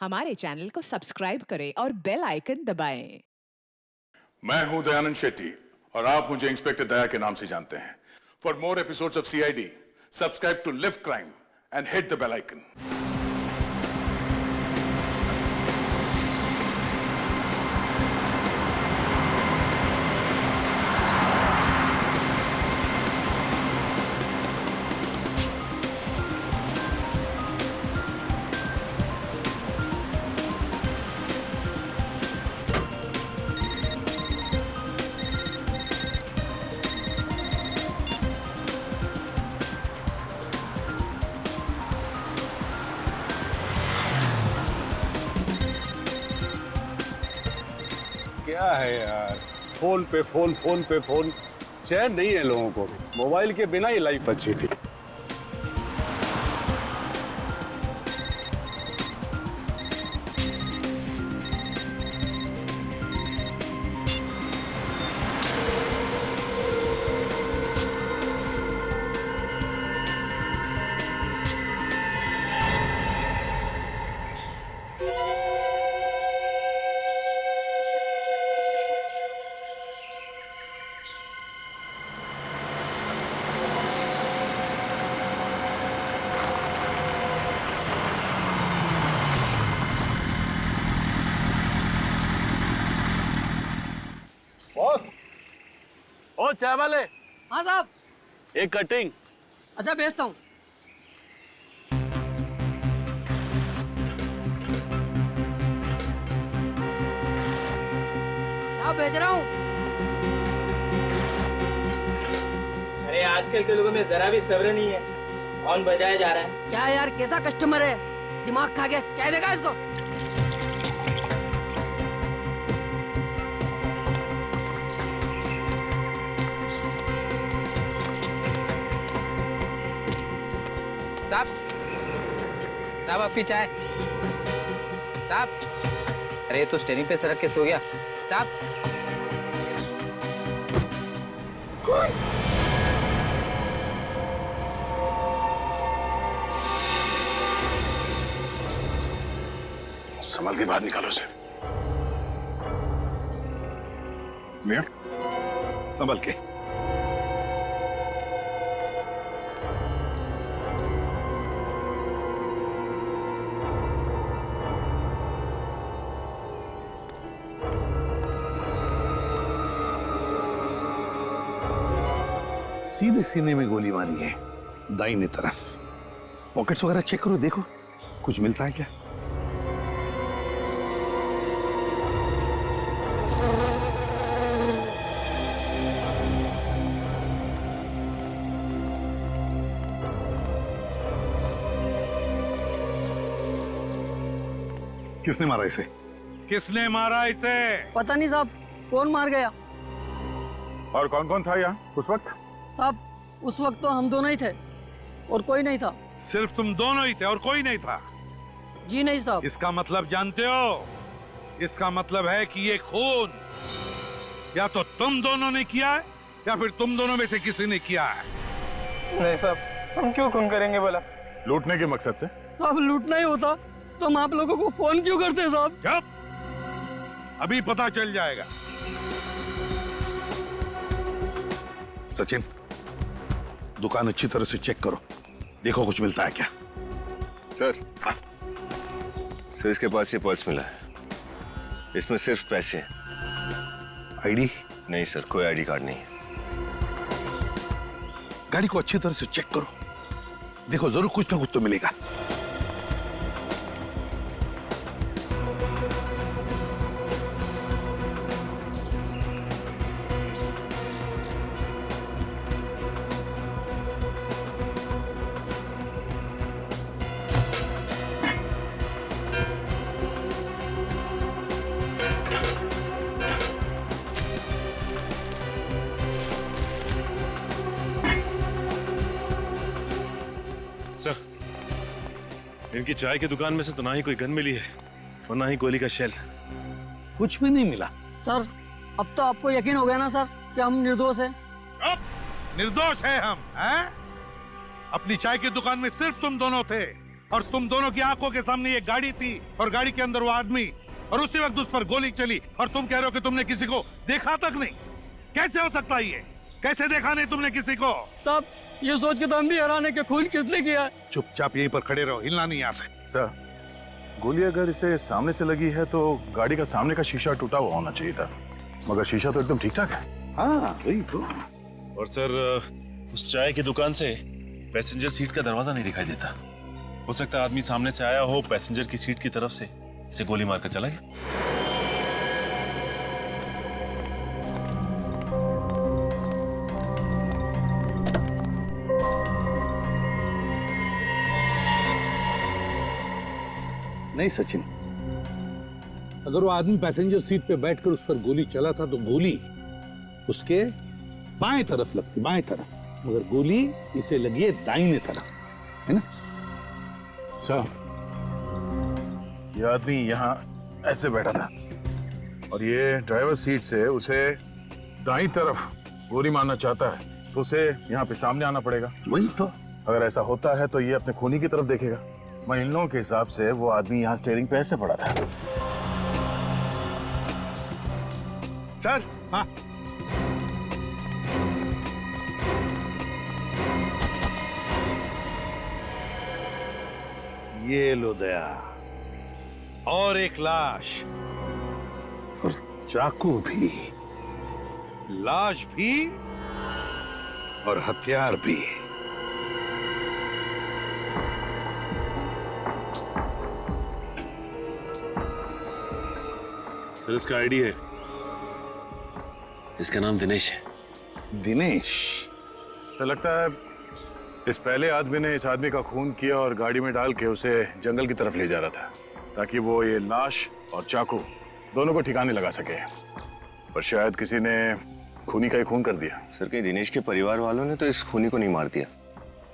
हमारे चैनल को सब्सक्राइब करें और बेल आइकन दबाएं। मैं हूं दयानंद शेट्टी और आप मुझे इंस्पेक्टर दया के नाम से जानते हैं। For more episodes of CID, subscribe to Live Crime and hit the bell icon. क्या है यार, फोन पे फोन, फोन पे फोन, चैन नहीं है लोगों को भी। मोबाइल के बिना ही लाइफ अच्छी थी। बॉस, ओ चाय वाले। हाँ साहब। एक कटिंग। अच्छा भेजता हूँ। साहब भेज रहा हूँ। अरे आजकल के लोगों में जरा भी सब्र नहीं है, कौन बजाया जा रहा है। क्या यार, कैसा कस्टमर है, दिमाग खा गया। चाय देगा इसको। साहब, साहब आपकी चाय। साहब, अरे तो स्टेरिंग पे सरक के सो गया। साहब, संभल के बाहर निकालो उसे। मियां, संभल के। सीधे सीने में गोली मारी है, दाहिने तरफ। पॉकेट्स वगैरह चेक करो, देखो कुछ मिलता है क्या। किसने मारा इसे? किसने मारा इसे? पता नहीं साहब, कौन मार गया। और कौन कौन था यहाँ उस वक्त? साहब उस वक्त तो हम दोनों ही थे और कोई नहीं था। सिर्फ तुम दोनों ही थे और कोई नहीं था? जी नहीं साहब। इसका मतलब जानते हो? इसका मतलब है कि ये खून या तो तुम दोनों ने किया है या फिर तुम दोनों में से किसी ने किया है। नहीं साहब, हम क्यों खून करेंगे बोला। लूटने के मकसद से? साहब लूटना ही होता तो हम आप लोगों को फोन क्यों करते साहब। कब? अभी पता चल जाएगा। सचिन, दुकान अच्छी तरह से चेक करो, देखो कुछ मिलता है क्या। सर, सर इसके पास ये पर्स मिला है, इसमें सिर्फ पैसे हैं। आईडी? नहीं सर, कोई आईडी कार्ड नहीं है। गाड़ी को अच्छी तरह से चेक करो, देखो जरूर कुछ ना कुछ तो मिलेगा। सर, इनकी चाय की दुकान में से तो ना ही कोई गन मिली है और ना ही गोली का शेल। कुछ भी नहीं मिला। सर अब तो आपको यकीन हो गया ना सर कि हम निर्दोष हैं। अब निर्दोष है हम, हैं? अपनी चाय की दुकान में सिर्फ तुम दोनों थे और तुम दोनों की आंखों के सामने ये गाड़ी थी और गाड़ी के अंदर वो आदमी, और उसी वक्त उस पर गोली चली, और तुम कह रहे हो कि तुमने किसी को देखा तक नहीं। कैसे हो सकता है ये? कैसे देखा नहीं तुमने किसी को? साहब ये सोच के तो हम भी हैरान है कि खून किसने किया है। चुपचाप यहीं पर खड़े रहो, हिलना नहीं यहाँ से। सर, गोली अगर इसे सामने से लगी है तो गाड़ी का सामने का शीशा टूटा हुआ होना चाहिए था, मगर शीशा तो एकदम ठीक ठाक है। हाँ वही तो। और सर, उस चाय की दुकान से पैसेंजर सीट का दरवाजा नहीं दिखाई देता। हो सकता है आदमी सामने से आया हो, पैसेंजर की सीट की तरफ से इसे गोली मारकर चला गया। नहीं सचिन, अगर वो आदमी पैसेंजर सीट पे बैठकर उस पर गोली चला था तो गोली उसके बाएं तरफ लगती, बाएं तरफ, मगर गोली इसे लगी है दाहिने तरफ, है ना? सर, ये आदमी यहाँ ऐसे बैठा था और ये ड्राइवर सीट से उसे दाईं तरफ गोली मारना चाहता है, तो उसे यहाँ पे सामने आना पड़ेगा। वही तो। अगर ऐसा होता है तो ये अपने खूनी की तरफ देखेगा। मैं इन लोगों के हिसाब से वो आदमी यहाँ स्टीयरिंग पे ऐसे पड़ा था। सर, हाँ, ये लो दया, और एक लाश, और चाकू भी, लाश भी और हथियार भी। सर, इसका आईडी है। इसका नाम दिनेश है। दिनेश? सर, लगता है इस पहले आदमी ने इस आदमी का खून किया और गाड़ी में डाल के उसे जंगल की तरफ ले जा रहा था, ताकि वो ये लाश और चाकू दोनों को ठिकाने लगा सके। पर शायद किसी ने खूनी का ही खून कर दिया। सर, कहीं दिनेश के परिवार वालों ने तो इस खूनी को नहीं मार दिया,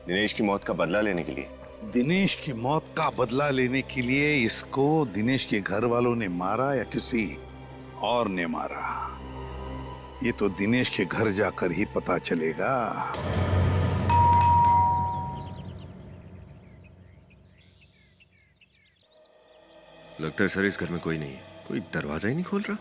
दिनेश की मौत का बदला लेने के लिए? दिनेश की मौत का बदला लेने के लिए इसको दिनेश के घर वालों ने मारा या किसी और ने मारा, ये तो दिनेश के घर जाकर ही पता चलेगा। लगता है सर इस घर में कोई नहीं है, कोई दरवाजा ही नहीं खोल रहा।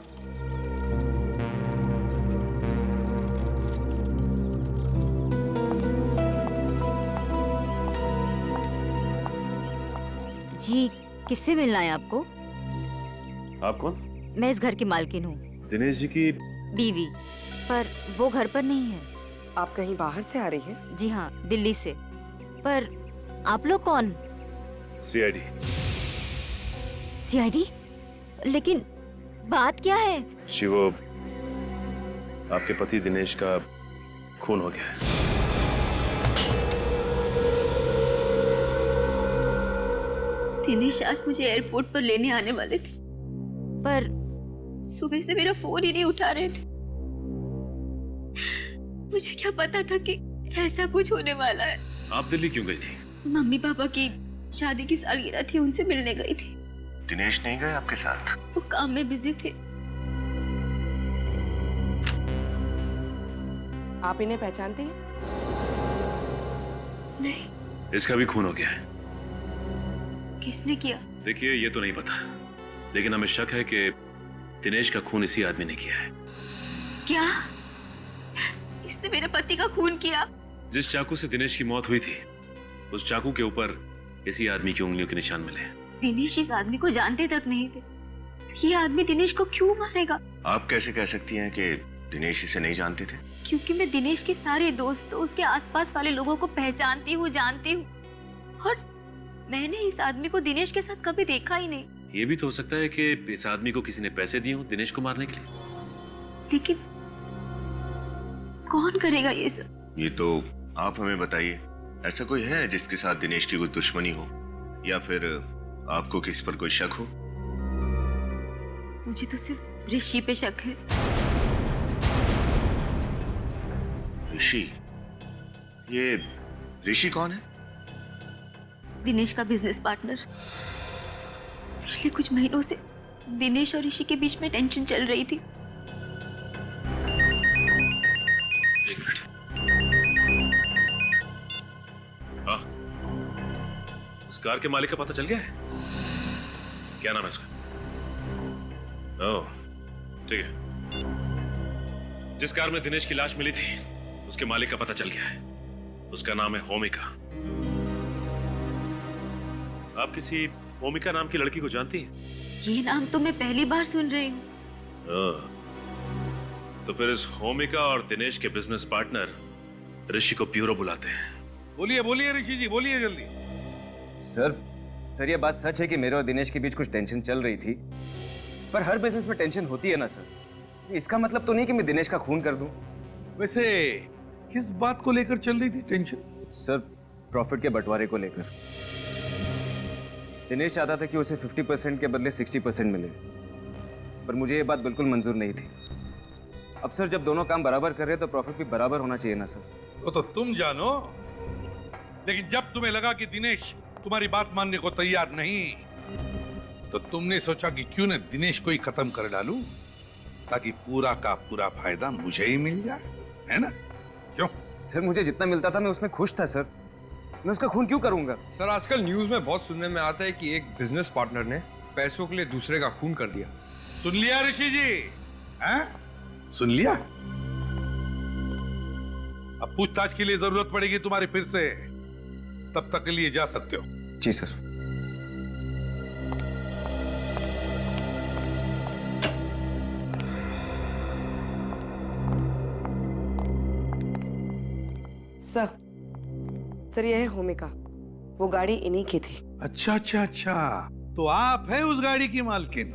जी, किससे मिलना है आपको? आप कौन? मैं इस घर की मालकिन हूँ, दिनेश जी की बीवी, पर वो घर पर नहीं है। आप कहीं बाहर से आ रही हैं? जी हाँ, दिल्ली से। पर आप लोग कौन? सीआईडी। सीआईडी? लेकिन बात क्या है? जी, वो आपके पति दिनेश का खून हो गया है। दिनेश आज मुझे एयरपोर्ट पर लेने आने वाले थे, पर सुबह से मेरा फोन ही नहीं उठा रहे थे। मुझे क्या पता था कि ऐसा कुछ होने वाला है। आप दिल्ली क्यों गई थी? मम्मी पापा की शादी की सालगिरह थी, उनसे मिलने गई थी। दिनेश नहीं गए आपके साथ? वो काम में बिजी थे। आप इन्हें पहचानते हैं? नहीं। इसका भी खून हो गया है। किसने किया? देखिए, ये तो नहीं पता, लेकिन हमें शक है कि दिनेश का खून इसी आदमी ने किया है। क्या? इसने मेरे पति का खून किया? जिस चाकू से दिनेश की मौत हुई थी, उस चाकू के ऊपर इसी आदमी की उंगलियों के निशान मिले। दिनेश इस आदमी को जानते तक नहीं थे, तो ये आदमी दिनेश को क्यों मारेगा? आप कैसे कह सकती हैं कि दिनेश इसे नहीं जानते थे? क्योंकि मैं दिनेश के सारे दोस्तों, उसके आसपास वाले लोगों को पहचानती हूँ, जानती हूँ, और मैंने इस आदमी को दिनेश के साथ कभी देखा ही नहीं। ये भी तो हो सकता है कि इस आदमी को किसी ने पैसे दिए हों दिनेश को मारने के लिए। लेकिन कौन करेगा ये सब? ये तो आप हमें बताइए, ऐसा कोई है जिसके साथ दिनेश की कोई दुश्मनी हो, या फिर आपको किसी पर कोई शक हो? मुझे तो सिर्फ ऋषि पे शक है। ऋषि? ये ऋषि कौन है? दिनेश का बिजनेस पार्टनर। पिछले कुछ महीनों से दिनेश और ऋषि के बीच में टेंशन चल रही थी। एक मिनट। हाँ, इस कार के मालिक का पता चल गया है? क्या नाम है इसका? ओह, ठीक है। जिस कार में दिनेश की लाश मिली थी उसके मालिक का पता चल गया है। उसका नाम है होमिका। आप किसी होमिका नाम की लड़की को जानती हैं? ये नाम तो मैं पहली बार सुन रही हूँ। तो फिर इस होमिका और दिनेश के बिजनेस पार्टनर ऋषि को ब्यूरो बुलाते हैं। बोलिए बोलिए ऋषि जी, बोलिए जल्दी। सर ये बात सच है कि मेरे और दिनेश के बीच कुछ टेंशन चल रही थी, पर हर बिजनेस में टेंशन होती है ना सर। इसका मतलब तो नहीं कि मैं दिनेश का खून कर दूं। वैसे किस बात को लेकर चल रही थी टेंशन? सर, प्रॉफिट के बंटवारे को लेकर। दिनेश चाहता था कि उसे 50% के बदले 60% मिले, पर मुझे ये बात बिल्कुल मंजूर नहीं थी। अब सर, जब दोनों काम बराबर कर रहे हैं तो प्रॉफिट भी बराबर होना चाहिए ना सर। वो तो तुम जानो, लेकिन जब तुम्हें लगा कि दिनेश तुम्हारी बात मानने को तैयार नहीं, तो तुमने सोचा कि क्यों न दिनेश को ही खत्म कर डालूं, ताकि पूरा का पूरा फायदा मुझे ही मिल जाए, है ना? क्यों? सर, मुझे जितना मिलता था मैं उसमें खुश था सर। मैं उसका खून क्यों करूंगा? सर, आजकल न्यूज में बहुत सुनने में आता है कि एक बिजनेस पार्टनर ने पैसों के लिए दूसरे का खून कर दिया। सुन लिया ऋषि जी? हैं? सुन लिया? अब पूछताछ के लिए जरूरत पड़ेगी तुम्हारी फिर से, तब तक के लिए जा सकते हो। जी सर। सर यह है होमिका, वो गाड़ी इन्हीं की थी। अच्छा अच्छा अच्छा, तो आप है उस गाड़ी की मालकिन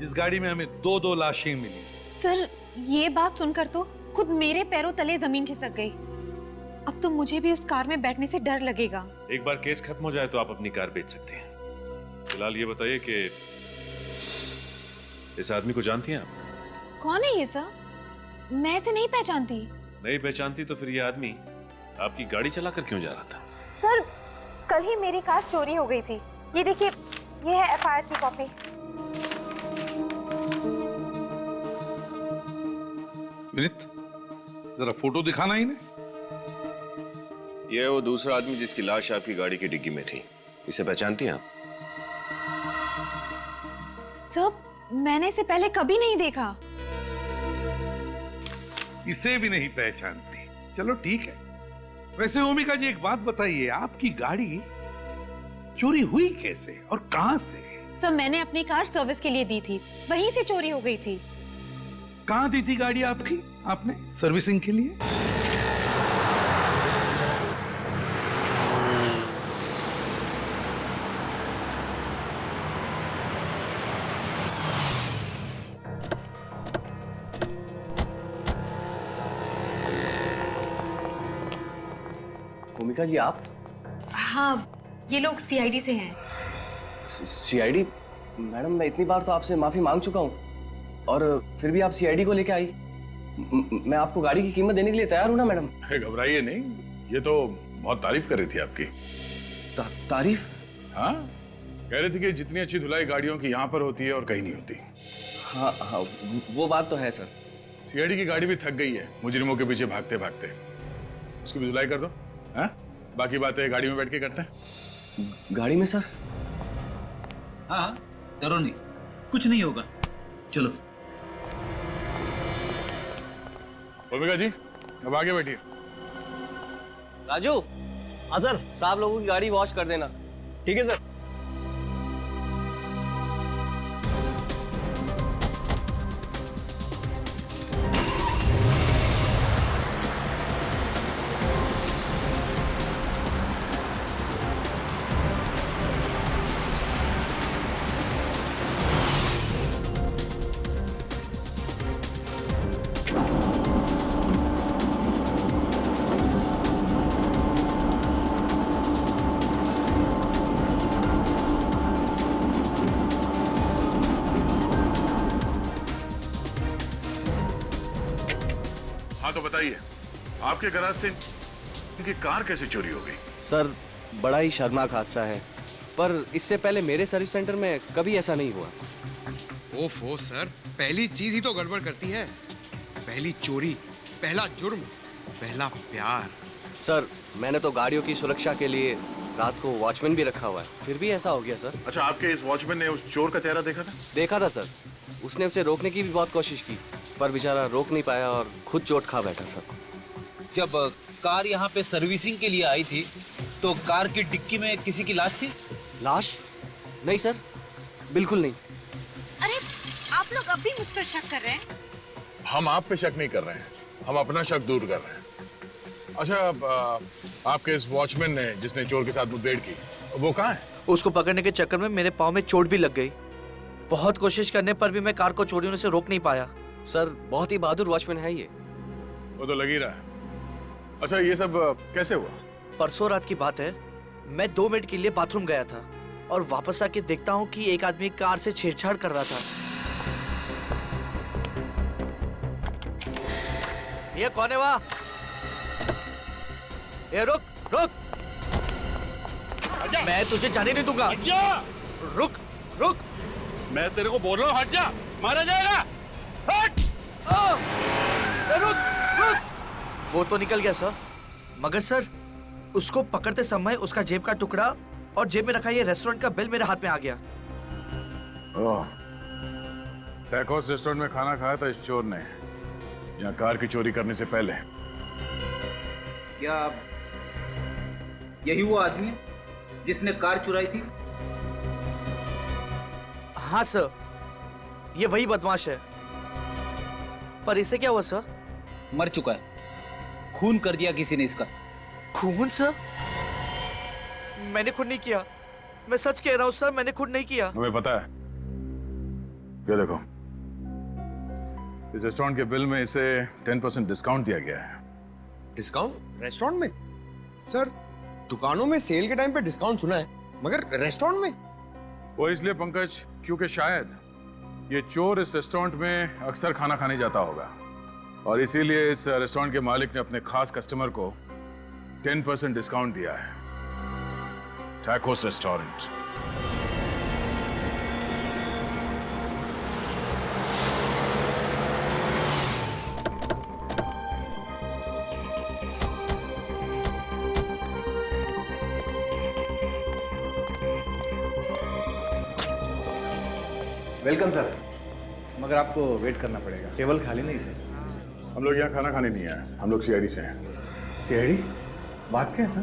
जिस गाड़ी में हमें 2-2 लाशें मिली। सर, ये बात सुनकर तो खुद मेरे पैरों तले जमीन खिसक गई। अब तो मुझे भी उस कार में बैठने से डर लगेगा। एक बार केस खत्म हो जाए तो आप अपनी कार बेच सकती हैं। फिलहाल ये बताइए कि इस आदमी को जानती हैं आप? कौन है ये सर? मैं इसे नहीं पहचानती। नहीं पहचानती तो फिर ये आदमी आपकी गाड़ी चलाकर क्यों जा रहा था? सर, कल ही मेरी कार चोरी हो गई थी। ये देखिए, ये है एफआईआर की कॉपी। विनीत, जरा फोटो दिखाना इन्हें। ये वो दूसरा आदमी जिसकी लाश आपकी गाड़ी की डिग्गी में थी। इसे पहचानती हैं आप? सर, मैंने इसे पहले कभी नहीं देखा। इसे भी नहीं पहचानती? चलो ठीक है। वैसे होमिका जी, एक बात बताइए, आपकी गाड़ी चोरी हुई कैसे और कहां से? सर, मैंने अपनी कार सर्विस के लिए दी थी, वहीं से चोरी हो गई थी। कहां दी थी गाड़ी आपकी आपने सर्विसिंग के लिए? होमिका जी, आप? हाँ, ये लोग सीआईडी से हैं। सीआईडी? मैडम, मैं इतनी बार तो आपसे माफी मांग चुका हूँ और फिर भी आप सीआईडी को लेके आई। मैं आपको गाड़ी की कीमत देने के लिए तैयार हूँ ना मैडम। घबराइए नहीं, ये तो बहुत तारीफ कर रही थी आपकी। तारीफ? हाँ, कह रही थी कि जितनी अच्छी धुलाई गाड़ियों की यहाँ पर होती है और कहीं नहीं होती। हाँ, वो बात तो है सर। सीआईडी की गाड़ी भी थक गई है मुजरिमों के पीछे भागते भागते। उसकी भी धुलाई कर दो। हाँ, बाकी बातें गाड़ी में बैठ के करते हैं। गाड़ी में सर? हाँ, डरो नहीं, कुछ नहीं होगा, चलो। होमिका जी, अब आगे बैठिए। राजू। हाँ सर। साहब लोगों की गाड़ी वॉश कर देना। ठीक है सर। हाँ, तो बताइए, आपके गैराज से इनकी कार कैसे चोरी हो गई? सर, बड़ा ही शर्मनाक हादसा है, पर इससे पहले मेरे सर्विस सेंटर में कभी ऐसा नहीं हुआ। ओफो सर, पहली चीज ही तो गड़बड़ करती है। पहली चोरी, पहला जुर्म, पहला प्यार। सर, मैंने तो गाड़ियों की सुरक्षा के लिए रात को वॉचमैन भी रखा हुआ है, फिर भी ऐसा हो गया सर। अच्छा, आपके इस वॉचमैन ने उस चोर का चेहरा देखा था? देखा था सर, उसने उसे रोकने की भी बहुत कोशिश की, पर बेचारा रोक नहीं पाया और खुद चोट खा बैठा सर। जब कार यहाँ पे सर्विसिंग के लिए आई थी तो कार की डिक्की में किसी की लाश थी? लाश? नहीं सर, बिल्कुल नहीं। अरे आप लोग अब भी मुझ पर शक कर रहे हैं? हम आप पे शक नहीं कर रहे हैं, हम अपना शक दूर कर रहे हैं। अच्छा, आपके इस वॉचमैन ने जिसने चोर के साथ मुठभेड़ की, वो कहाँ है? उसको पकड़ने के चक्कर में मेरे पाँव में चोट भी लग गई। बहुत कोशिश करने पर भी मैं कार को चोरी होने से रोक नहीं पाया। सर बहुत ही बहादुर वॉचमैन है ये। वो तो लग ही रहा है। अच्छा, ये सब कैसे हुआ? परसों रात की बात है, मैं 2 मिनट के लिए बाथरूम गया था और वापस आके देखता हूँ कि एक आदमी कार से छेड़छाड़ कर रहा था। ये कौन है वहाँ? ये रुक रुक, मैं तुझे जाने नहीं दूंगा। रुक रुक, मैं तेरे को बोल रहा हूँ, हट जा, मारा जाएगा। हट! रुक रुक। वो तो निकल गया सर, मगर सर उसको पकड़ते समय उसका जेब का टुकड़ा और जेब में रखा ये रेस्टोरेंट का बिल मेरे हाथ में आ गया। टैकोस रेस्टोरेंट में खाना खाया था इस चोर ने, यहाँ कार की चोरी करने से पहले। क्या यही वो आदमी है जिसने कार चुराई थी? हाँ सर, ये वही बदमाश है। पर इसे क्या हुआ सर? मर चुका है, खून कर दिया किसी ने इसका। खून सर? मैंने खून नहीं किया, मैं सच कह रहा हूँ सर, मैंने खून नहीं किया। हमें पता है। ये देखो, इस रेस्टोरेंट के बिल में इसे 10% डिस्काउंट दिया गया है। डिस्काउंट? रेस्टोरेंट में? सर, दुकानों में सेल के टाइम पे डिस्काउंट सुना है, मगर रेस्टोरेंट में? वो इसलिए पंकज, क्योंकि शायद ये चोर इस रेस्टोरेंट में अक्सर खाना खाने जाता होगा और इसीलिए इस रेस्टोरेंट के मालिक ने अपने खास कस्टमर को 10% डिस्काउंट दिया है। Tacos restaurant. वेलकम सर, मगर आपको वेट करना पड़ेगा, टेबल खाली नहीं सर। हम लोग यहाँ खाना खाने नहीं आए, हम लोग सीआईडी से हैं। सीआईडी? बात क्या है सर?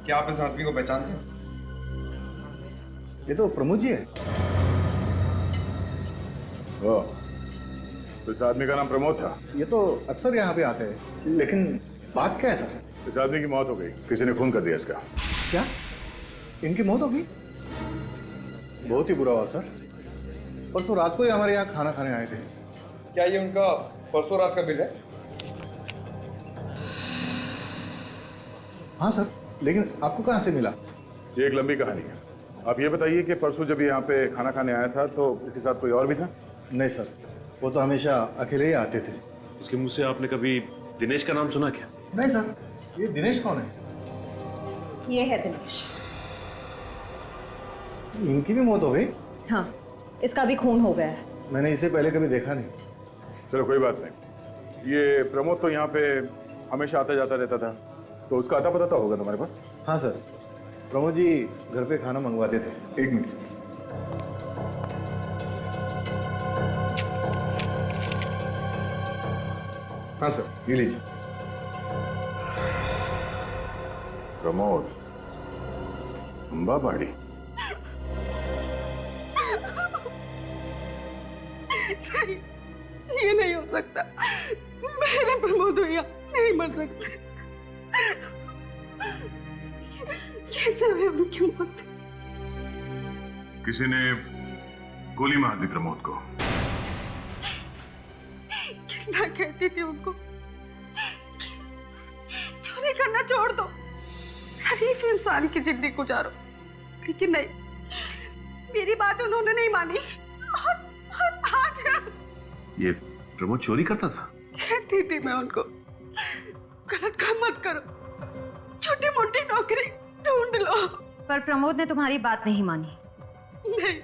क्या आप इस आदमी को पहचानते हैं? ये तो प्रमोद जी है। ओ, तो इस आदमी का नाम प्रमोद था? ये तो अक्सर यहाँ पे आते हैं, लेकिन बात क्या है सर? इस आदमी की मौत हो गई, किसी ने खून कर दिया इसका। क्या? इनकी मौत हो गई? बहुत ही बुरा हुआ सर। परसों रात को ही हमारे यहाँ खाना खाने आए थे। क्या ये उनका परसों रात का बिल है? हाँ सर, लेकिन आपको कहाँ से मिला? ये एक लंबी कहानी है। आप ये बताइए कि परसों जब यहाँ पे खाना खाने आया था तो इसके साथ कोई और भी था? नहीं सर, वो तो हमेशा अकेले ही आते थे। उसके मुंह से आपने कभी दिनेश का नाम सुना क्या? नहीं सर, ये दिनेश कौन है? ये है दिनेश। इनकी भी मौत हो गई? हाँ, इसका भी खून हो गया है। मैंने इसे पहले कभी देखा नहीं। चलो कोई बात नहीं। ये प्रमोद तो यहाँ पे हमेशा आता जाता रहता था, तो उसका आता पता तो होगा तुम्हारे पास? हाँ सर, प्रमोद जी घर पे खाना मंगवाते थे। 1 मिनट से। हाँ सर, ये लीजिए। प्रमोद, अंबाबाड़ी। ये नहीं हो सकता, मेरे प्रमोद भैया नहीं मर सकते। कैसे हुई उनकी मौत? किसी ने गोली मार दी प्रमोद को। कितना कहती थी उनको चोरी करना छोड़ दो, शरीफ इंसान की जिंदगी गुजारो, लेकिन नहीं, मेरी बात उन्होंने नहीं मानी। और आज ये प्रमोद चोरी करता था? कहती थी मैं उनको, गलत काम मत करो, छोटी मोटी नौकरी ढूंढ लो। पर प्रमोद ने तुम्हारी बात नहीं मानी। नहीं,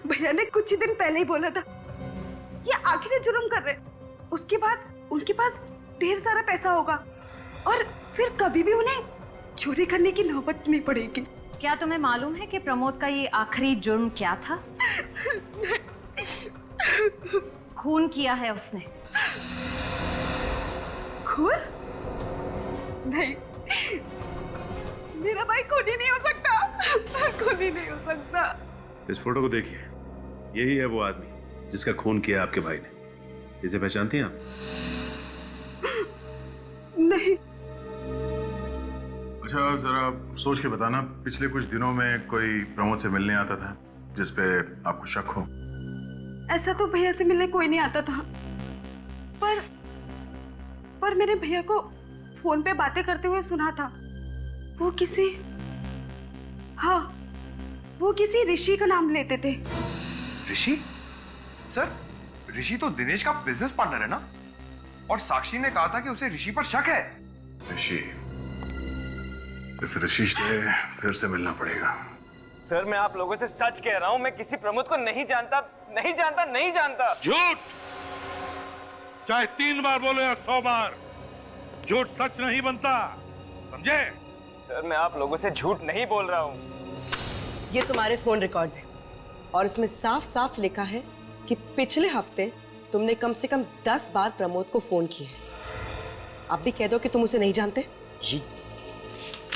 भैया ने कुछ ही दिन पहले ही बोला था ये आखिरी जुर्म कर रहे, उसके बाद उनके पास ढेर सारा पैसा होगा और फिर कभी भी उन्हें चोरी करने की नौबत नहीं पड़ेगी। क्या तुम्हें मालूम है कि प्रमोद का ये आखिरी जुर्म क्या था? खून किया है उसने। खून? नहीं, मेरा भाई खूनी नहीं हो सकता, खूनी नहीं हो सकता। इस फोटो को देखिए, यही है वो आदमी जिसका खून किया आपके भाई ने। इसे पहचानती हैं आप? नहीं। अच्छा जरा सोच के बताना, पिछले कुछ दिनों में कोई प्रमोद से मिलने आता था जिसपे आपको शक हो? ऐसा तो भैया से मिलने कोई नहीं आता था, पर मैंने भैया को फोन पे बातें करते हुए सुना था। वो किसी ऋषि का नाम लेते थे। ऋषि? सर, ऋषि तो दिनेश का बिजनेस पार्टनर है ना? और साक्षी ने कहा था कि उसे ऋषि पर शक है। ऋषि, इस ऋषि से फिर से मिलना पड़ेगा। सर मैं आप लोगों से सच कह रहा हूं, मैं किसी प्रमोद को नहीं जानता, नहीं जानता, नहीं जानता। झूठ! चाहे 3 बार बोलो या 100 बार, झूठ सच नहीं बनता, समझे? सर मैं आप लोगों से झूठ नहीं बोल रहा हूं। ये तुम्हारे फोन रिकॉर्ड्स हैं और इसमें साफ साफ लिखा है कि पिछले हफ्ते तुमने कम से कम 10 बार प्रमोद को फोन किया है। आप भी कह दो कि तुम उसे नहीं जानते।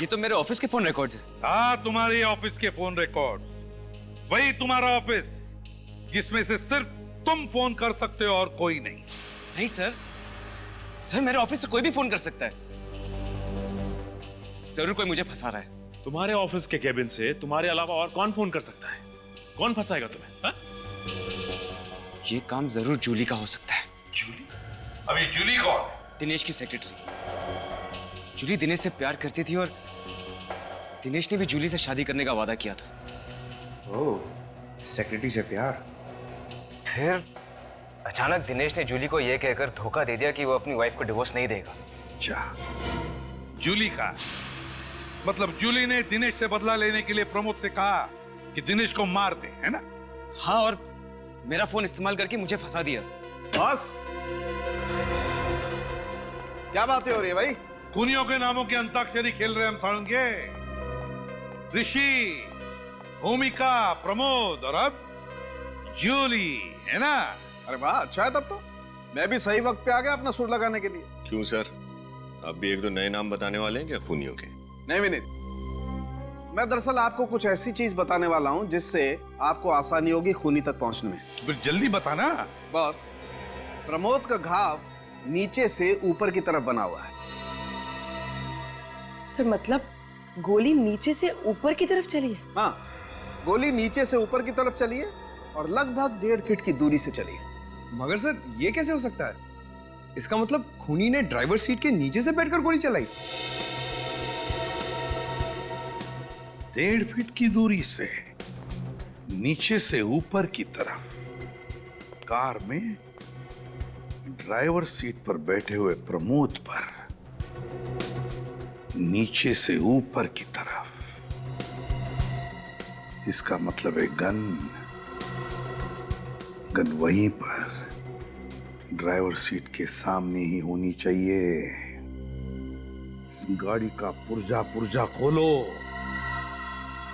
ये तो मेरे ऑफिस के फोन रिकॉर्ड्स हैं। हाँ, तुम्हारी ऑफिस के फोन रिकॉर्ड्स। वही तुम्हारा ऑफिस जिसमें से सिर्फ तुम फोन कर सकते हो और कोई नहीं। नहीं सर, सर मेरे ऑफिस से कोई भी फोन कर सकता है। जरूर कोई मुझे फंसा रहा है। तुम्हारे ऑफिस के केबिन से तुम्हारे अलावा और कौन फोन कर सकता है? कौन फंसाएगा तुम्हें? हा? ये काम जरूर जूली का हो सकता है। जूली? अभी जूली कौन? दिनेश की सेक्रेटरी। जूली दिनेश से प्यार करती थी और दिनेश ने भी जूली से शादी करने का वादा किया था। ओह, सेक्रेटरी से प्यार। फिर अचानक दिनेश ने जूली को यह कहकर धोखा दे दिया कि वो अपनी वाइफ को डिवोर्स नहीं देगा। अच्छा, जूली का मतलब जूली ने दिनेश से बदला लेने के लिए प्रमोद से कहा कि दिनेश को मार दे, है ना? हाँ, और मेरा फोन इस्तेमाल करके मुझे फंसा दिया। बस क्या बातें हो रही है भाई? खूनियों के नामों की अंताक्षरी खेल रहे हम सारंगे। ऋषि, भूमिका, प्रमोद और अब जूली, है ना? अरे वाह, अच्छा है तब तो। मैं भी सही वक्त पे आ गया अपना सुर लगाने के लिए। क्यों सर, आप भी 1-2 नए नाम बताने वाले हैं क्या खूनियों के? नहीं विनीत, मैं दरअसल आपको कुछ ऐसी चीज बताने वाला हूं जिससे आपको आसानी होगी खूनी तक पहुंचने में। तो जल्दी बताना। बॉस, प्रमोद का घाव नीचे से ऊपर की तरफ बना हुआ है। सर मतलब गोली नीचे से ऊपर की तरफ चली है? हाँ, गोली नीचे से ऊपर की तरफ चली है और लगभग 1.5 फीट की दूरी से चली है। मगर सर ये कैसे हो सकता है? इसका मतलब खूनी ने ड्राइवर सीट के नीचे से बैठकर गोली चलाई। 1.5 फीट की दूरी से नीचे से ऊपर की तरफ कार में ड्राइवर सीट पर बैठे हुए प्रमोद पर नीचे से ऊपर की तरफ। इसका मतलब है गन वहीं पर ड्राइवर सीट के सामने ही होनी चाहिए। गाड़ी का पुर्जा खोलो,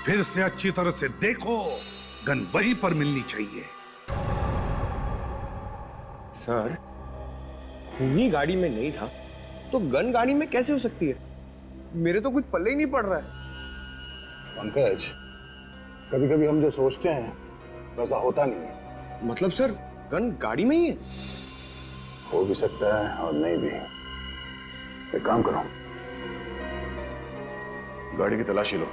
फिर से अच्छी तरह से देखो, गन वहीं पर मिलनी चाहिए। सर, खूनी गाड़ी में नहीं था तो गन गाड़ी में कैसे हो सकती है? मेरे तो कुछ पल्ले ही नहीं पड़ रहा है। पंकज, कभी कभी हम जो सोचते हैं वैसा होता नहीं है। मतलब सर, गन गाड़ी में ही है? हो भी सकता है और नहीं भी। एक काम करो, गाड़ी की तलाशी लो।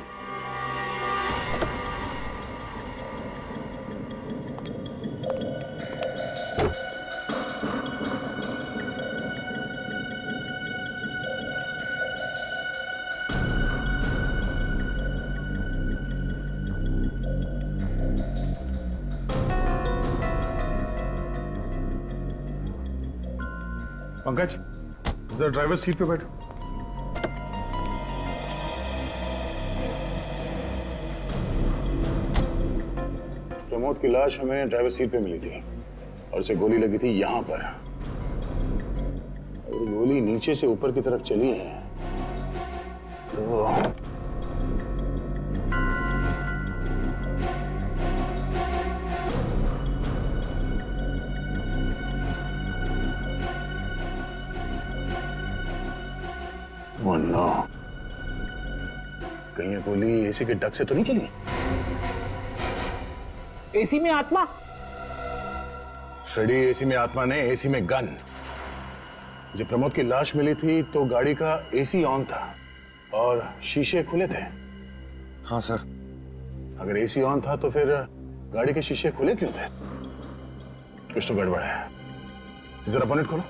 पंकज, जरा ड्राइवर सीट पे बैठो। प्रमोद की लाश हमें ड्राइवर सीट पे मिली थी और उसे गोली लगी थी यहां पर। अगर गोली नीचे से ऊपर की तरफ चली है तो Oh no. कहीं ये गोली एसी के डक से तो नहीं चली? एसी में आत्मा? फ्रेडी, एसी में आत्मा नहीं, एसी में गन। जब प्रमोद की लाश मिली थी तो गाड़ी का एसी ऑन था और शीशे खुले थे। हाँ सर। अगर एसी ऑन था तो फिर गाड़ी के शीशे खुले क्यों थे? कुछ तो गड़बड़ है। जरा बोनेट खोलो।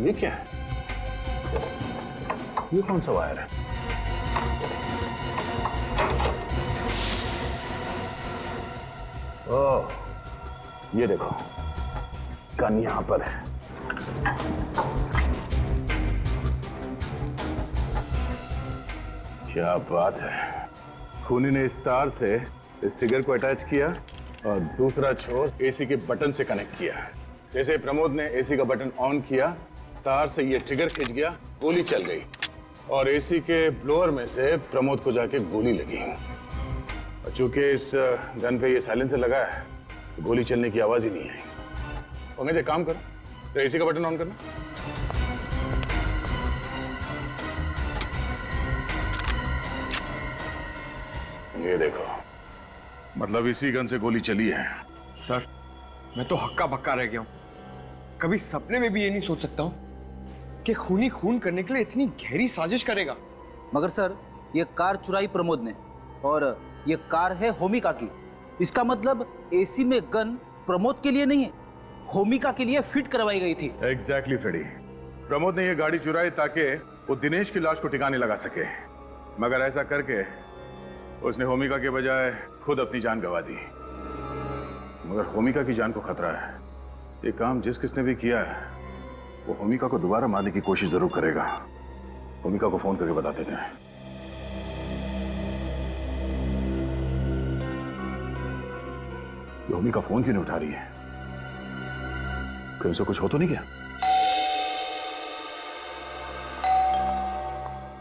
ये क्या है? ये कौन सा वायर है? ओह, ये देखो, गन यहां पर है। क्या बात है। खूनी ने इस तार से इस ट्रिगर को अटैच किया और दूसरा छोर एसी के बटन से कनेक्ट किया। जैसे प्रमोद ने एसी का बटन ऑन किया, तार से ये ट्रिगर खिंच गया, गोली चल गई और एसी के ब्लोअर में से प्रमोद को जाके गोली लगी। और चूंकि इस गन पे ये साइलेंसर लगा है तो गोली चलने की आवाज ही नहीं आई। पंकज एक काम करो, तो एसी का बटन ऑन करना। ये देखो, मतलब इसी गन से गोली चली है। सर, मैं तो हक्का बक्का रह गया हूं। कभी सपने में भी ये नहीं सोच सकता हूं कि खूनी खून करने के लिए इतनी गहरी साजिश करेगा। मगर सर, ये कार चुराई प्रमोद ने और ये कार है होमिका की। इसका मतलब एसी में गन प्रमोद के लिए नहीं है, होमिका के लिए फिट करवाई गई थी। Exactly Freddy. प्रमोद ने ये गाड़ी चुराई ताकि वो दिनेश की लाश को ठिकाने लगा सके, मगर ऐसा करके उसने होमिका के बजाय खुद अपनी जान गंवा दी। मगर होमिका की जान को खतरा है। ये काम जिस किसने भी किया है वो होमिका को दोबारा मारने की कोशिश जरूर करेगा। होमिका को फोन करके बता देते हैं। होमिका फोन क्यों नहीं उठा रही है? कहीं उसे कुछ हो तो नहीं गया?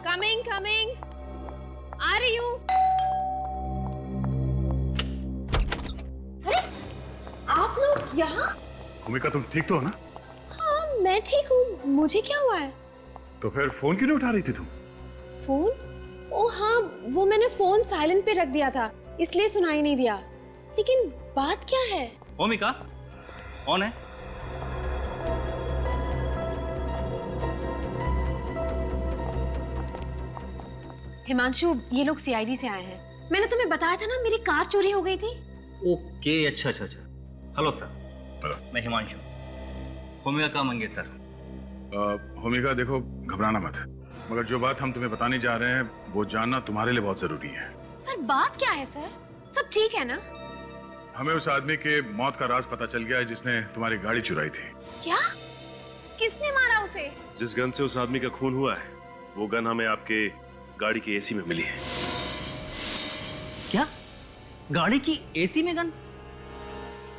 कमिंग कमिंग, आ रही हूँ। अरे आप लोग यहाँ? होमिका तुम ठीक तो हो ना? हाँ मैं ठीक हूँ, मुझे क्या हुआ है? तो फिर फोन क्यों नहीं उठा रही थी तुम? फोन? ओ हाँ, वो मैंने फोन साइलेंट पे रख दिया था, इसलिए सुनाई नहीं दिया। लेकिन बात क्या है? होमिका कौन है? हिमांशु, ये लोग सीआईडी से आए हैं। मैंने तुम्हें बताया था ना, मेरी कार चोरी हो गई थी। ओके, अच्छा अच्छा अच्छा। Hello sir. हेलो, मैं हिमांशु, होमिका का मंगेतर। होमिका देखो, घबराना मत, मगर जो बात हम तुम्हें बताने जा रहे हैं वो जानना तुम्हारे लिए बहुत जरूरी है। पर बात क्या है सर? सब ठीक है ना? हमें उस आदमी के मौत का राज पता चल गया है जिसने तुम्हारी गाड़ी चुराई थी। क्या? किसने मारा उसे? जिस गन से उस आदमी का खून हुआ है वो गन हमें आपके गाड़ी के एसी में मिली है। क्या? गाड़ी की एसी में गन?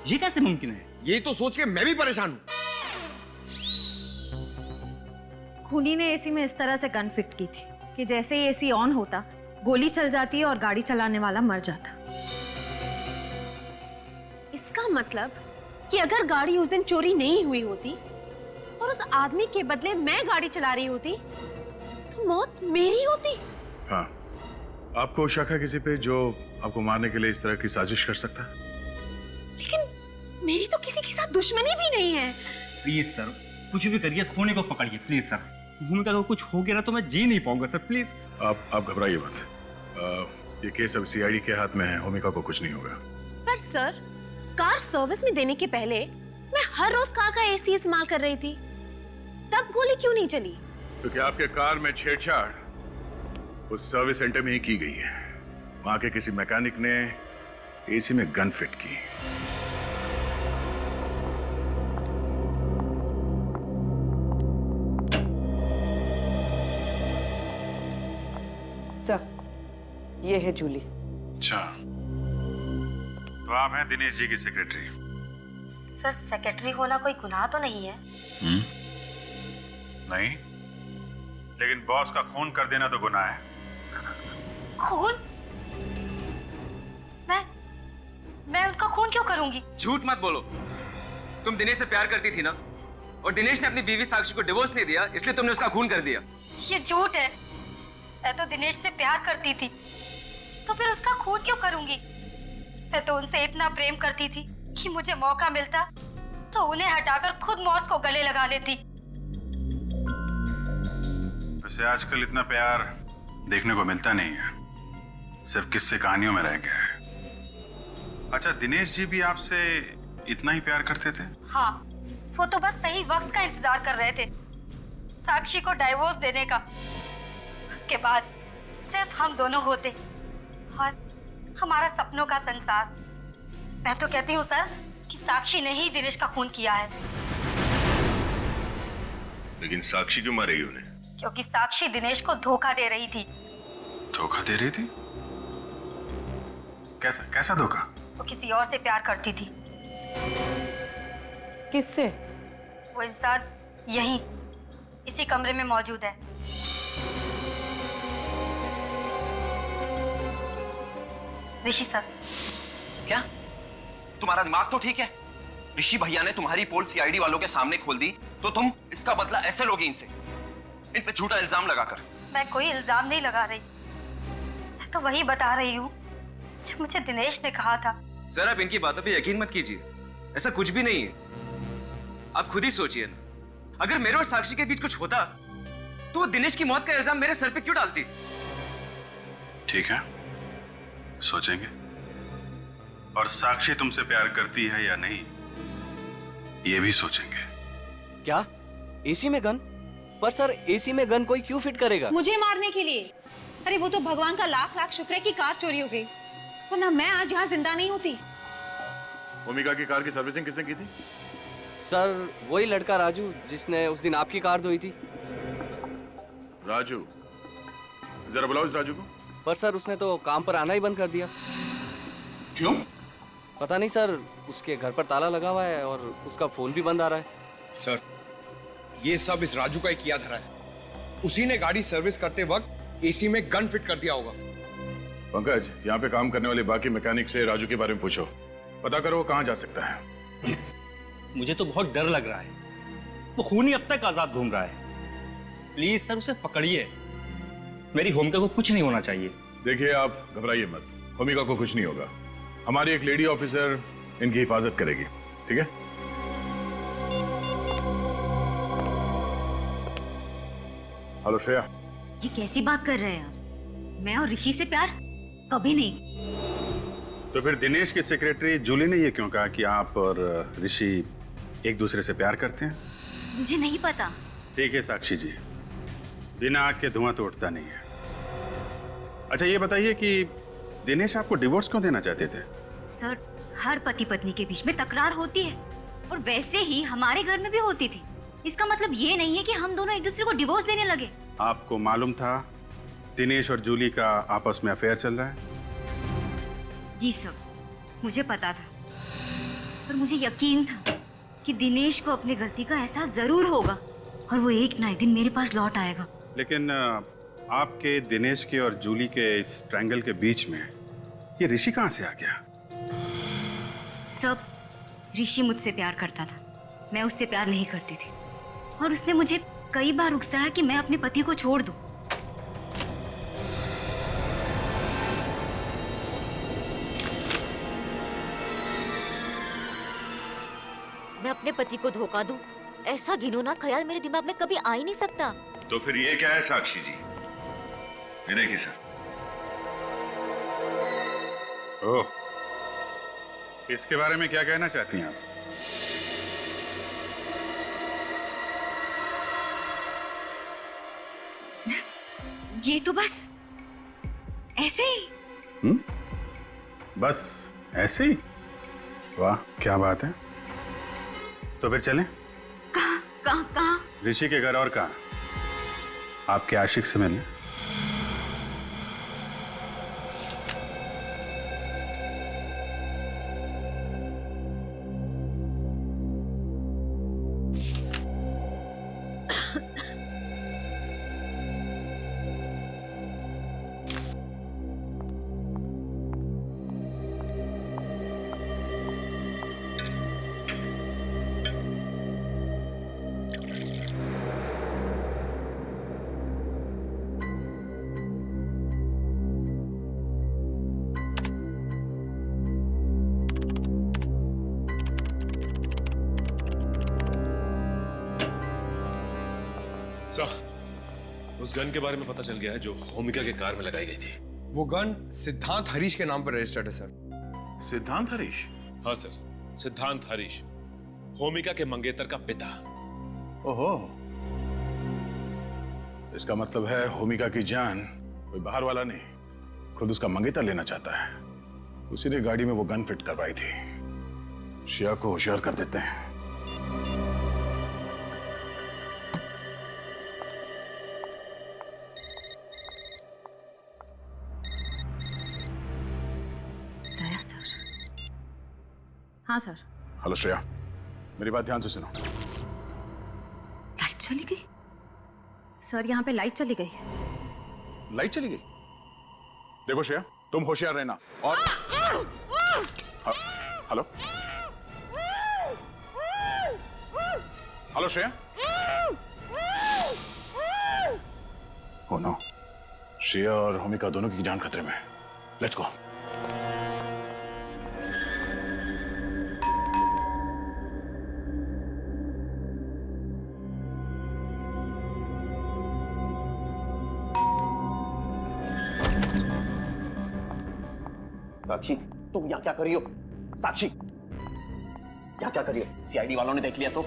ये कैसे मुमकिन है? ये तो सोच के मैं भी परेशान हूं। खूनी ने एसी में इस तरह से गन फिट की थी कि जैसे ही एसी ऑन होता गोली चल जाती है और गाड़ी चलाने वाला मर जाता। इसका मतलब कि अगर गाड़ी उस दिन चोरी नहीं हुई होती और उस आदमी के बदले मैं गाड़ी चला रही होती तो मौत मेरी होती। हाँ, आपको शक है किसी पे जो आपको मारने के लिए इस तरह की साजिश कर सकता है? लेकिन मेरी तो किसी के साथ दुश्मनी भी नहीं है। प्लीज सर, कुछ भी करिए, इस खूनी को पकड़िए प्लीज सर। भूमिका को कुछ हो गया ना तो मैं जी नहीं पाऊंगा सर, प्लीज। आप घबराइए मत। ये केस अब सीआईडी के हाथ में है, होमिका को कुछ नहीं होगा। पर सर, कार सर्विस में देने के पहले मैं हर रोज कार का एसी इस्तेमाल कर रही थी, तब गोली क्यों नहीं चली? क्योंकि आपके कार में छेड़छाड़ उस सर्विस सेंटर में ही की गई है। वहां के किसी मैकेनिक ने एसी में गन फिट की। सर, ये है जूली। अच्छा, तो आप हैं दिनेश जी की सेक्रेटरी? सर, सेक्रेटरी होना कोई गुनाह तो नहीं है? नहीं, लेकिन बॉस का खून कर देना तो गुनाह है। खून? मैं उनका खून क्यों करूंगी? झूठ मत बोलो। तुम दिनेश से प्यार करती थी ना, और दिनेश ने अपनी बीवी साक्षी को डिवोर्स नहीं दिया, इसलिए तुमने उसका खून कर दिया। ये झूठ है। मैं तो दिनेश से प्यार करती थी, तो फिर उसका खून क्यों करूंगी? मैं तो उनसे इतना प्रेम करती थी कि मुझे मौका मिलता तो उन्हें हटाकर खुद मौत को गले लगा लेती। वैसे आजकल इतना प्यार देखने को मिलता नहीं है, सिर्फ किस्से कहानियों में रह गया है। अच्छा, दिनेश जी भी आपसे इतना ही प्यार करते थे? हाँ, वो तो बस सही वक्त का इंतजार कर रहे थे, साक्षी को डाइवोर्स देने का। उसके बाद सिर्फ हम दोनों होते और हमारा सपनों का संसार। मैं तो कहती हूँ सर कि साक्षी ने ही दिनेश का खून किया है। लेकिन साक्षी क्यों मारेगी उन्हें? क्योंकि साक्षी दिनेश को धोखा दे रही थी। धोखा दे रही थी? कैसा धोखा? वो किसी और से प्यार करती थी। किससे? वो इंसान यहीं इसी कमरे में मौजूद है। ऋषि सर। क्या तुम्हारा दिमाग तो ठीक है? ऋषि भैया ने तुम्हारी पोल सीआईडी वालों के सामने खोल दी, तो तुम इसका बदला ऐसे लोगे इनसे, इन पे झूठा इल्जाम लगाकर? मैं कोई इल्जाम नहीं लगा रही, मैं तो वही बता रही हूँ जो मुझे दिनेश ने कहा था। सर, आप इनकी बातों पे यकीन मत कीजिए, ऐसा कुछ भी नहीं है। आप खुद ही सोचिए ना, अगर मेरे और साक्षी के बीच कुछ होता तो वो दिनेश की मौत का इल्जाम मेरे सर पे क्यों डालती? ठीक है, सोचेंगे। और साक्षी तुमसे प्यार करती है या नहीं, ये भी सोचेंगे। क्या एसी में गन? पर सर, एसी में गन कोई क्यों फिट करेगा? मुझे मारने के लिए। अरे वो तो भगवान का लाख लाख शुक्र है कि कार चोरी हो गई, वरना मैं आज यहाँ जिंदा नहीं होती। ओमिका की कार की सर्विसिंग किसने की थी? सर, वही लड़का राजू जिसने उस दिन आपकी कार धोई थी। राजू? जरा बुलाओ इस राजू को। पर सर, उसने तो काम पर आना ही बंद कर दिया। क्यों? पता नहीं सर, उसके घर पर ताला लगा हुआ है और उसका फोन भी बंद आ रहा है। सर, ये सब इस राजू का ही किया धरा है। उसी ने गाड़ी सर्विस करते वक्त एसी में गन फिट कर दिया होगा। पंकज, यहाँ पे काम करने वाले बाकी मैकेनिक से राजू के बारे में पूछो, पता करो वो कहाँ जा सकता है। मुझे तो बहुत डर लग रहा है, वो खूनी अब तक आजाद घूम रहा है। प्लीज सर, उसे पकड़िए। मेरी होमिका को कुछ नहीं होना चाहिए। देखिए, आप घबराइए मत, होमिका को कुछ नहीं होगा। हमारी एक लेडी ऑफिसर इनकी हिफाजत करेगी, ठीक है? हेलो श्रेया। ये कैसी बात कर रहे हैं आप? मैं और ऋषि से प्यार कभी नहीं। तो फिर दिनेश की सेक्रेटरी जूली ने ये क्यों कहा कि आप और ऋषि एक दूसरे से प्यार करते हैं? मुझे नहीं पता। ठीक है साक्षी जी, बिना आग के धुआं तो उठता नहीं है। अच्छा, ये बताइए कि दिनेश आपको डिवोर्स क्यों देना चाहते थे? सर, हर पति पत्नी के बीच में तकरार होती है, और वैसे ही हमारे घर में भी होती थी। इसका मतलब ये नहीं है कि हम दोनों एक दूसरे को डिवोर्स देने लगे। आपको मालूम था दिनेश और जूली का आपस में अफेयर चल रहा है? जी सर, मुझे पता था, पर मुझे यकीन था कि दिनेश को अपनी गलती का एहसास जरूर होगा और वो एक ना एक दिन मेरे पास लौट आएगा। लेकिन आपके, दिनेश के और जूली के इस ट्रायंगल के बीच में ये ऋषि कहाँ से आ गया? सब, ऋषि मुझसे प्यार करता था, मैं उससे प्यार नहीं करती थी, और उसने मुझे कई बार उकसाया कि मैं अपने पति को छोड़ दूं। मैं अपने पति को धोखा दूं, ऐसा घिनौना ख्याल मेरे दिमाग में कभी आ ही नहीं सकता। तो फिर ये क्या है साक्षी जी? ये देखिए सर। ओह, इसके बारे में क्या कहना चाहती हैं आप? ये तो बस ऐसे ही। बस ऐसे ही? वाह, क्या बात है। तो फिर चलें? कहाँ? ऋषि के घर, और कहाँ? आपके आशिक से मिलने। सर, उस गन के बारे में पता चल गया है जो होमिका के कार में लगाई गई थी। वो गन सिद्धांत हरीश के नाम पर रजिस्टर्ड है सर। सिद्धांत हरीश? हाँ सर, सिद्धांत हरीश, होमिका के मंगेतर का पिता। ओहो, इसका मतलब है होमिका की जान कोई बाहर वाला नहीं, खुद उसका मंगेतर लेना चाहता है। उसी ने गाड़ी में वो गन फिट करवाई थी। शिया को होशियार कर देते हैं। दया सर। हाँ सर। हेलो श्रेया, मेरी बात ध्यान से सुनो। लाइट चली गई सर, यहाँ पे लाइट चली गई। लाइट चली गई? देखो श्रेया, तुम होशियार रहना। और hello hello Shreya. Oh no, Shreya और होमिका दोनों की जान खतरे में है। Let's go. साक्षी, तुम यहाँ क्या कर रही हो? साक्षी, यहाँ क्या कर रही हो? सीआईडी वालों ने देख लिया तो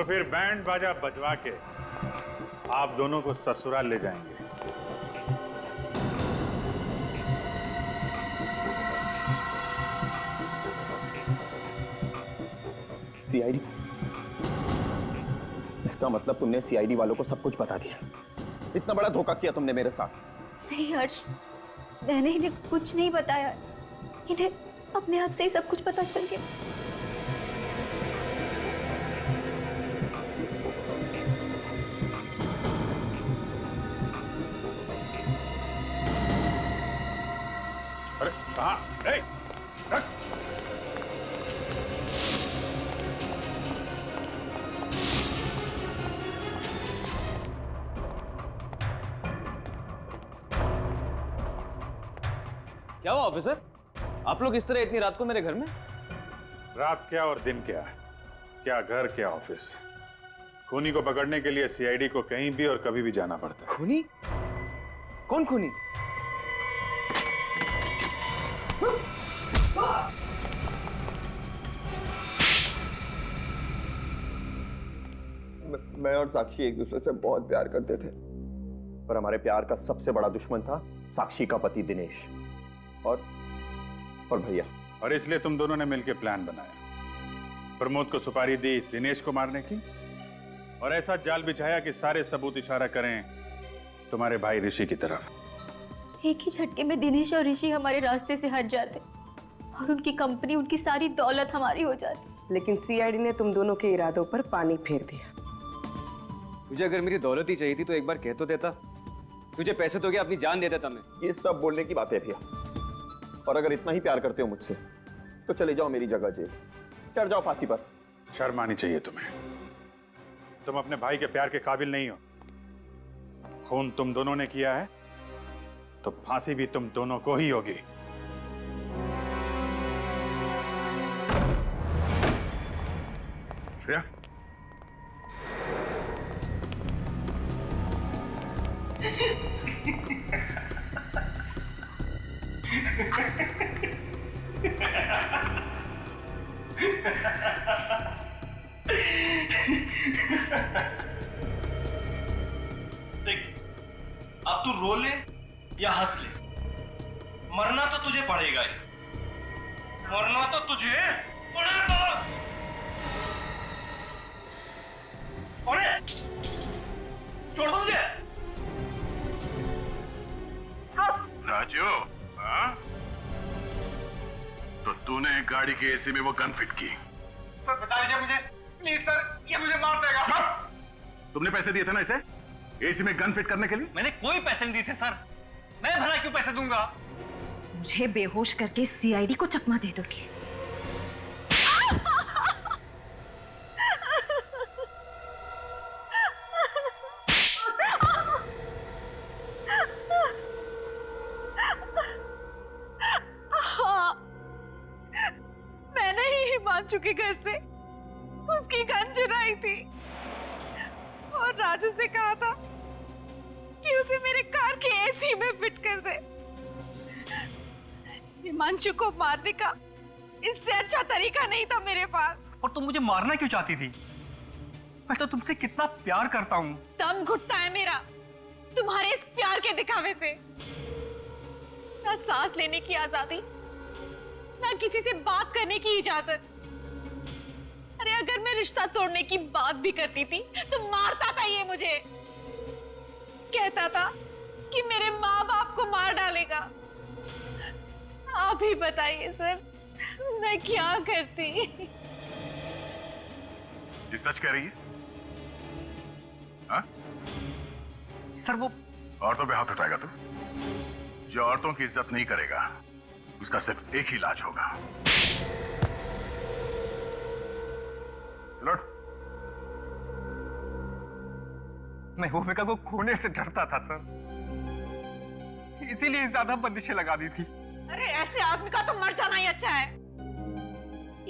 फिर बैंड बाजा बजवा के आप दोनों को ससुराल ले जाएंगे। सीआईडी? इसका मतलब तुमने सीआईडी वालों को सब कुछ बता दिया। इतना बड़ा धोखा किया तुमने मेरे साथ। नहीं हर्ष, मैंने इन्हें कुछ नहीं बताया। इन्हें अपने आप से ही सब कुछ पता चल गया। अरे कहाँ? क्या हुआ ऑफिसर, आप लोग इस तरह इतनी रात को मेरे घर में? रात क्या और दिन क्या, क्या घर क्या ऑफिस। खूनी को पकड़ने के लिए सीआईडी को कहीं भी और कभी भी जाना पड़ता है। खूनी? कौन खूनी? मैं और साक्षी एक दूसरे से बहुत प्यार करते थे, पर हमारे प्यार का सबसे बड़ा दुश्मन था साक्षी का पति दिनेश और भैया। और इसलिए तुम दोनों ने मिलकर प्लान बनाया, प्रमोद को सुपारी दी दिनेश को मारने की, और ऐसा जाल बिछाया कि सारे सबूत इशारा करें तुम्हारे भाई ऋषि की तरफ। एक ही झटके में दिनेश और ऋषि हमारे रास्ते से हट जाते और उनकी कंपनी, उनकी सारी दौलत हमारी हो जाती। लेकिन सीआईडी ने तुम दोनों के इरादों पर पानी फेर दिया। तुझे अगर मेरी दौलत ही चाहिए थी तो एक बार कह तो देता। तुझे पैसे तो क्या अपनी जान दे देता मैं। ये सब बोलने की बात है भैया, और अगर इतना ही प्यार करते हो मुझसे तो चले जाओ मेरी जगह जेल, चढ़ जाओ फांसी पर। शर्म आनी चाहिए तुम्हें, तुम अपने भाई के प्यार के काबिल नहीं हो। खून तुम दोनों ने किया है तो फांसी भी तुम दोनों को ही होगी। श्रेया, देख, अब तू रो ले या हंस ले, मरना तो तुझे पड़ेगा ही। मरना तो तुझे पड़ेगा। अरे छोड़ दो मुझे। राजू, हाँ? तो तूने गाड़ी के एसी में वो गन फिट की? सर बचा लीजिए मुझे प्लीज सर, ये मुझे मार देगा। तुमने पैसे दिए थे ना इसे एसी में गन फिट करने के लिए? मैंने कोई पैसे नहीं दिए थे सर, मैं भला क्यों पैसे दूंगा? मुझे बेहोश करके सीआईडी को चकमा दे दोगे। हिमांशु के घर से उसकी गन चुराई थी और राजू से कहा था कि उसे मेरे कार के एसी में फिट कर दे। हिमांशु को मारने का इससे अच्छा तरीका नहीं था मेरे पास। और तुम मुझे मारना क्यों चाहती थी? मैं तो तुमसे कितना प्यार करता हूँ। दम घुटता है मेरा तुम्हारे इस प्यार के दिखावे से। ना सांस लेने की आजादी, ना किसी से बात करने की इजाजत। अरे अगर मैं रिश्ता तोड़ने की बात भी करती थी तो मारता था ये मुझे। कहता था कि मेरे माँ बाप को मार डालेगा। आप ही बताइए सर, मैं क्या करती? ये सच कह रही है? हाँ? सर वो औरतों पे हाथ उठाएगा तू? जो औरतों की इज्जत नहीं करेगा उसका सिर्फ एक ही इलाज होगा। चलो। मैं भूमिका को खोने से डरता था सर, इसीलिए ज्यादा बंदिशें लगा दी थी। अरे ऐसे आदमी का तो मर जाना ही अच्छा है।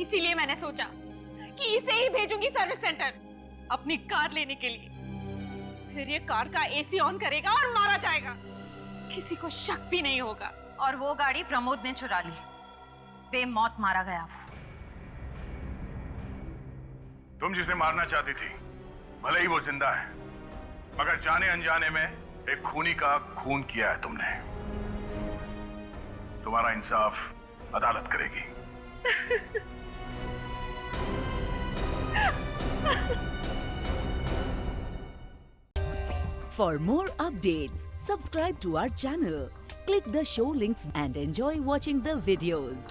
इसीलिए मैंने सोचा कि इसे ही भेजूंगी सर्विस सेंटर अपनी कार लेने के लिए। फिर ये कार का एसी ऑन करेगा और मारा जाएगा, किसी को शक भी नहीं होगा। और वो गाड़ी प्रमोद ने चुरा ली, बेमौत मारा गया वो। तुम जिसे मारना चाहती थी भले ही वो जिंदा है, मगर जाने अनजाने में एक खूनी का खून किया है तुमने। तुम्हारा इंसाफ अदालत करेगी। For more updates, subscribe to our channel, click the show links and enjoy watching the videos.